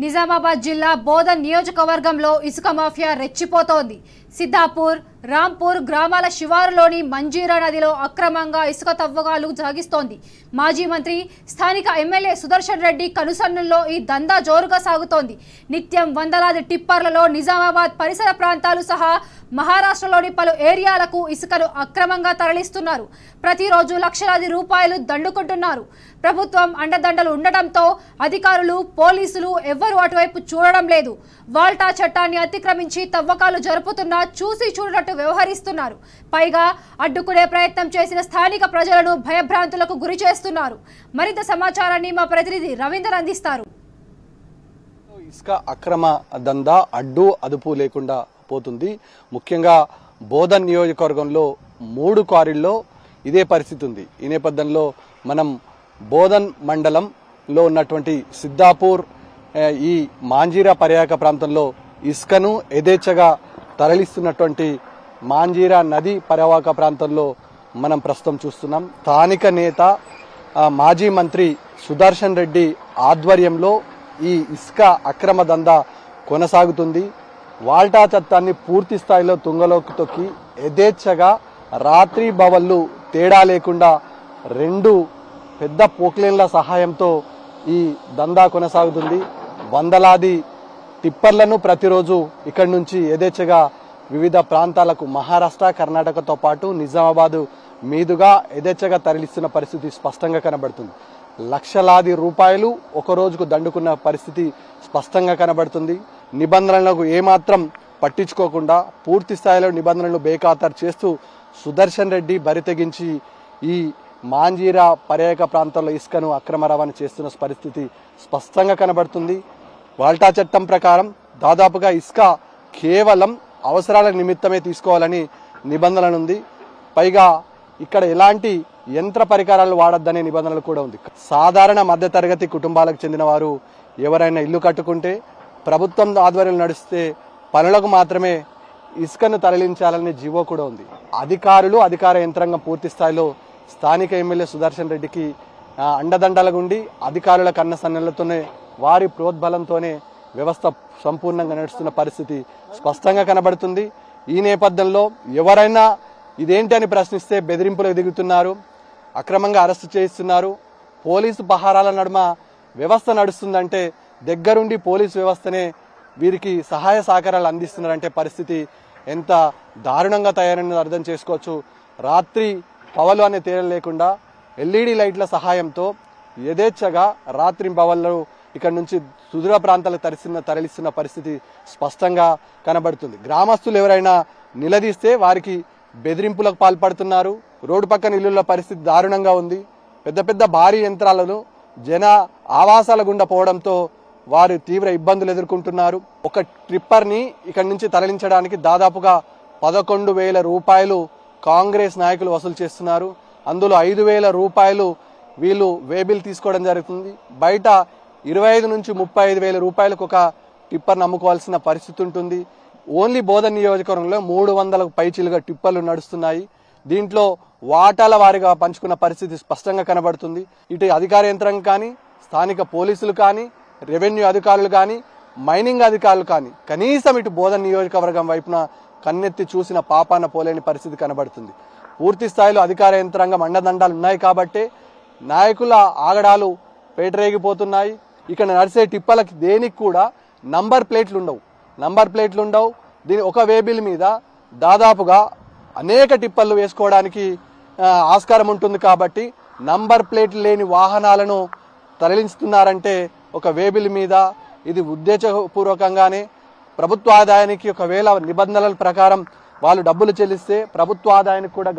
నిజామాబాద్ జిల్లా బోధన్ నియోజకవర్గంలో ఇసుక మాఫియా రెచ్చిపోతోంది. సిద్ధాపూర్, రాంపూర్ గ్రామాల శివారులోని మంజీరా నదిలో అక్రమంగా ఇసుక తవ్వకాలు సాగిస్తోంది. మాజీ మంత్రి, స్థానిక ఎమ్మెల్యే సుదర్శన్ రెడ్డి కనుసన్నుల్లో ఈ దందా జోరుగా సాగుతోంది. నిత్యం వందలాది టిప్పర్లలో నిజామాబాద్ పరిసర ప్రాంతాలు సహా మహారాష్ట్రలోని పలు ఏరియాలకు ఇసుకను అక్రమంగా తరలిస్తున్నారు. ప్రతిరోజు లక్షలాది రూపాయలు దండుకుంటున్నారు. ప్రభుత్వం అండదండలు ఉండటంతో అధికారులు, పోలీసులు ఎవ్వరూ అటువైపు చూడడం లేదు. వాల్టా చట్టాన్ని అతిక్రమించి తవ్వకాలు జరుపుతున్నా చూసి చూడనట్టు వ్యవహరిస్తున్నారు. పైగా అడ్డుకునే ప్రయత్నం చేసిన స్థానిక ప్రజలను భయభ్రాంతులకు గురి చేస్తున్నారు. మరింత సమాచారాన్ని మా ప్రతినిధి రవీందర్ అందిస్తారు. ఇసుక అక్రమ దందా అడ్డు అదుపు లేకుండా పోతుంది. ముఖ్యంగా బోధన్ నియోజకవర్గంలో 3 క్వారీల్లో ఇదే పరిస్థితి ఉంది. ఈ నేపథ్యంలో మనం బోధన్ మండలంలో ఉన్నటువంటి సిద్ధాపూర్, ఈ మాంజీరా పర్యాటక ప్రాంతంలో ఇసుకను యథేచ్ఛగా తరలిస్తున్నటువంటి మాంజీరా నది పర్యాటక ప్రాంతంలో మనం ప్రస్తుతం చూస్తున్నాం. స్థానిక నేత, మాజీ మంత్రి సుదర్శన్ రెడ్డి ఆధ్వర్యంలో ఈ ఇసుక అక్రమ దందా కొనసాగుతుంది. వాల్టా చట్టాన్ని పూర్తి స్థాయిలో తుంగలోకి తొక్కి యథేచ్ఛగా రాత్రి బవళ్లు తేడా లేకుండా 2 పెద్ద పోక్లేన్ల సహాయంతో ఈ దందా కొనసాగుతుంది. వందలాది టిప్పర్లను ప్రతిరోజు ఇక్కడి నుంచి యథేచ్ఛగా వివిధ ప్రాంతాలకు మహారాష్ట్ర, కర్ణాటకతో పాటు నిజామాబాద్ మీదుగా యథేచ్ఛగా తరలిస్తున్న పరిస్థితి స్పష్టంగా కనబడుతుంది. లక్షలాది రూపాయలు ఒక రోజుకు దండుకున్న పరిస్థితి స్పష్టంగా కనబడుతుంది. నిబంధనలకు ఏమాత్రం పట్టించుకోకుండా పూర్తి స్థాయిలో నిబంధనలను బేఖాతరు చేస్తూ సుదర్శన్ రెడ్డి బరితెగించి ఈ మాంజీరా పర్యాటక ప్రాంతంలో ఇసుకను అక్రమ రవాణా చేస్తున్న పరిస్థితి స్పష్టంగా కనబడుతుంది. వాల్టా చట్టం ప్రకారం దాదాపుగా ఇసుక కేవలం అవసరాల నిమిత్తమే తీసుకోవాలని నిబంధన ఉంది. పైగా ఇక్కడ ఎలాంటి యంత్ర పరికరాలు వాడద్దనే నిబంధనలు కూడా ఉంది. సాధారణ మధ్యతరగతి కుటుంబాలకు చెందిన వారు ఎవరైనా ఇల్లు కట్టుకుంటే ప్రభుత్వం ఆధ్వర్యంలో నడిస్తే పనులకు మాత్రమే ఇసుకను తరలించాలనే జీవో కూడా ఉంది. అధికారులు, అధికార యంత్రాంగం పూర్తి స్థాయిలో స్థానిక ఎమ్మెల్యే సుదర్శన్ రెడ్డికి అండదండలుగా ఉండి అధికారుల కన్న సన్నలతోనే, వారి ప్రోద్బలంతోనే వ్యవస్థ సంపూర్ణంగా నడుస్తున్న పరిస్థితి స్పష్టంగా కనబడుతుంది. ఈ నేపథ్యంలో ఎవరైనా ఇదేంటి అని ప్రశ్నిస్తే బెదిరింపులకు దిగుతున్నారు, అక్రమంగా అరెస్టు చేయిస్తున్నారు. పోలీసు పహారాల నడుమ వ్యవస్థ నడుస్తుందంటే దగ్గరుండి పోలీసు వ్యవస్థనే వీరికి సహాయ సహకారాలు అందిస్తున్నారంటే పరిస్థితి ఎంత దారుణంగా తయారైనది అర్థం చేసుకోవచ్చు. రాత్రి పవలు అనే తేడా లేకుండా LED లైట్ల సహాయంతో యథేచ్ఛగా రాత్రి పవళ్ళు ఇక్కడ నుంచి సుదూర ప్రాంతాలకు తరలిస్తున్న పరిస్థితి స్పష్టంగా కనబడుతుంది. గ్రామస్తులు ఎవరైనా నిలదీస్తే వారికి బెదిరింపులకు పాల్పడుతున్నారు. రోడ్డు పక్కన ఇల్లుల పరిస్థితి దారుణంగా ఉంది. పెద్ద పెద్ద భారీ యంత్రాలను జన ఆవాసాల గుండా పోవడంతో వారు తీవ్ర ఇబ్బందులు ఎదుర్కొంటున్నారు. ఒక ట్రిప్పర్ని ఇక్కడి నుంచి తరలించడానికి దాదాపుగా 11,000 రూపాయలు కాంగ్రెస్ నాయకులు వసూలు చేస్తున్నారు. అందులో 5,000 రూపాయలు వీళ్ళు వేబిల్ తీసుకోవడం జరుగుతుంది. బయట 25 నుంచి 35,000 రూపాయలకు ఒక టిప్పర్ని అమ్ముకోవాల్సిన పరిస్థితి ఉంటుంది. ఓన్లీ బోధన్ నియోజకవర్గంలో 300 పైచీలుగా టిప్పర్లు నడుస్తున్నాయి. దీంట్లో వాటాల వారిగా పంచుకున్న పరిస్థితి స్పష్టంగా కనబడుతుంది. ఇటు అధికార యంత్రాంగం కానీ, స్థానిక పోలీసులు కానీ, రెవెన్యూ అధికారులు కానీ, మైనింగ్ అధికారులు కానీ కనీసం ఇటు బోధన్ నియోజకవర్గం వైపున కన్నెత్తి చూసిన పాపాన పోలేని పరిస్థితి కనబడుతుంది. పూర్తి స్థాయిలో అధికార యంత్రాంగం అండదండాలు ఉన్నాయి కాబట్టి నాయకుల ఆగడాలు పేటరేగిపోతున్నాయి. ఇక్కడ నడిచే టిప్పలకి దేనికి కూడా నంబర్ ప్లేట్లు ఉండవు. దీని ఒక వేబిల్ మీద దాదాపుగా అనేక టిప్పర్లు వేసుకోవడానికి ఆస్కారం ఉంటుంది. కాబట్టి నంబర్ ప్లేట్లు లేని వాహనాలను తరలిస్తున్నారంటే ఒక వేబిల్ మీద ఇది ఉద్దేశపూర్వకంగానే ప్రభుత్వ ఆదాయానికి ఒకవేళ నిబంధనల ప్రకారం వాళ్ళు డబ్బులు చెల్లిస్తే ప్రభుత్వ ఆదాయానికి కూడా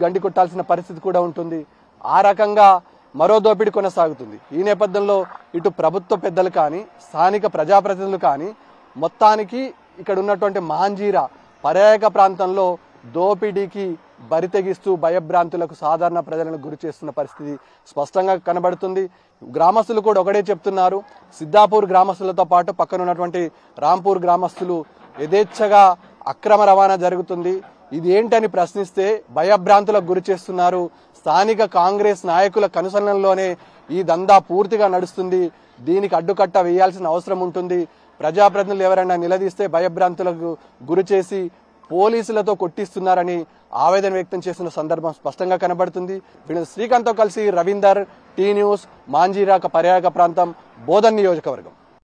గండి కొట్టాల్సిన పరిస్థితి కూడా ఉంటుంది. ఆ రకంగా మరో దోపిడీ కొనసాగుతుంది. ఈ నేపథ్యంలో ఇటు ప్రభుత్వ పెద్దలు కానీ, స్థానిక ప్రజాప్రతినిధులు కానీ మొత్తానికి ఇక్కడ ఉన్నటువంటి మాంజీరా పర్యాటక ప్రాంతంలో దోపిడీకి బరితెగిస్తూ భయభ్రాంతులకు సాధారణ ప్రజలను గురి చేస్తున్న పరిస్థితి స్పష్టంగా కనబడుతుంది. గ్రామస్తులు కూడా ఒకటే చెప్తున్నారు. సిద్ధాపూర్ గ్రామస్తులతో పాటు పక్కన ఉన్నటువంటి రాంపూర్ గ్రామస్తులు యథేచ్ఛగా అక్రమ రవాణా జరుగుతుంది, ఇది ఏంటని ప్రశ్నిస్తే భయభ్రాంతులకు గురి చేస్తున్నారు. స్థానిక కాంగ్రెస్ నాయకుల కనుసన్నల్లోనే ఈ దందా పూర్తిగా నడుస్తుంది. దీనికి అడ్డుకట్ట వేయాల్సిన అవసరం ఉంటుంది. ప్రజాప్రతినిధులు ఎవరైనా నిలదీస్తే భయభ్రాంతులకు గురి చేసి పోలీసులతో కొట్టిస్తున్నారని ఆవేదన వ్యక్తం చేసిన సందర్భం స్పష్టంగా కనబడుతుంది. శ్రీకాంత్తో కలిసి రవీందర్, టీ న్యూస్, మాంజీరా పర్యాటక ప్రాంతం, బోధన్ నియోజకవర్గం.